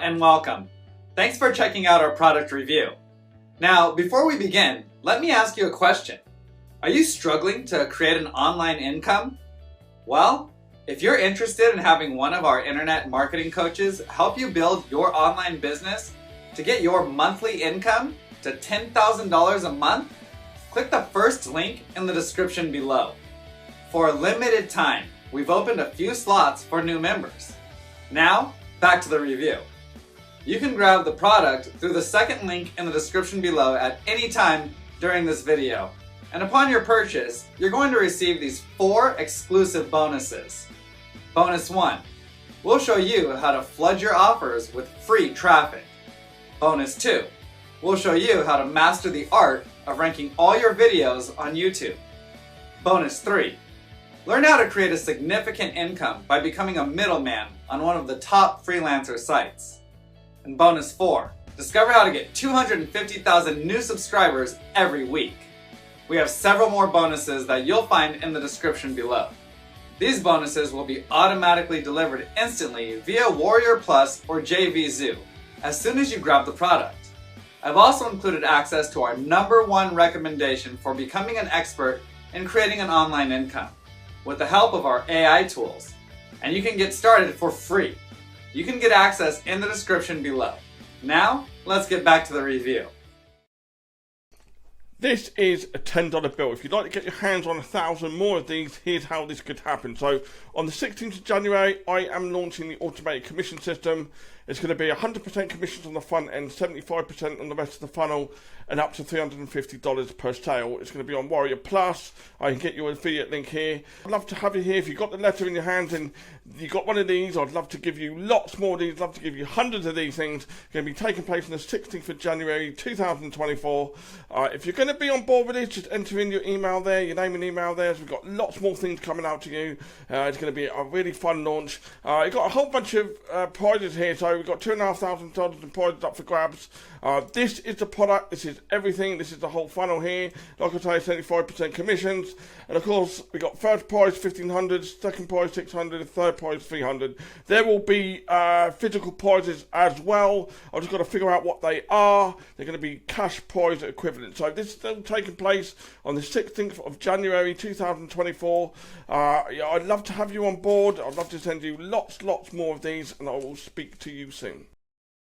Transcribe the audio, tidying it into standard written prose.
and welcome. Thanks for checking out our product review. Now, before we begin, let me ask you a question. Are you struggling to create an online income? Well, if you're interested in having one of our internet marketing coaches help you build your online business to get your monthly income to $10,000 a month, click the first link in the description below. For a limited time, we've opened a few slots for new members. Now, back to the review. You can grab the product through the second link in the description below at any time during this video. And upon your purchase, you're going to receive these 4 exclusive bonuses. Bonus 1, we'll show you how to flood your offers with free traffic. Bonus 2, we'll show you how to master the art of ranking all your videos on YouTube. Bonus 3, learn how to create a significant income by becoming a middleman on one of the top freelancer sites. And bonus 4, discover how to get 250,000 new subscribers every week. We have several more bonuses that you'll find in the description below. These bonuses will be automatically delivered instantly via Warrior Plus or JVZoo as soon as you grab the product. I've also included access to our #1 recommendation for becoming an expert in creating an online income with the help of our AI tools. And you can get started for free. You can get access in the description below. Now, let's get back to the review. This is a $10 bill. If you'd like to get your hands on 1,000 more of these, here's how this could happen. So on the 16th of January, I am launching the automated commission system. It's going to be 100% commissions on the front end, 75% on the rest of the funnel, and up to $350 per sale. It's going to be on Warrior Plus. I can get you an affiliate link here. I'd love to have you here. If you've got the letter in your hands and you got one of these, I'd love to give you lots more of these. I'd love to give you hundreds of these things. Going to be taking place on the 16th of January 2024. If you're going to be on board with this, just enter in your email there, your name and email there. So we've got lots more things coming out to you. It's going to be a really fun launch. You've got a whole bunch of prizes here. So we've got $2,500 in prizes up for grabs. This is the product. This is everything. This is the whole funnel here. Like I say, 75% commissions. And of course, we got first prize $1,500, second prize $600, third prize $300. There will be physical prizes as well. I've just got to figure out what they are. They're going to be cash prize equivalent. So this is still taking place on the 16th of January 2024. I'd love to have you on board. I'd love to send you lots more of these, and I will speak to you soon.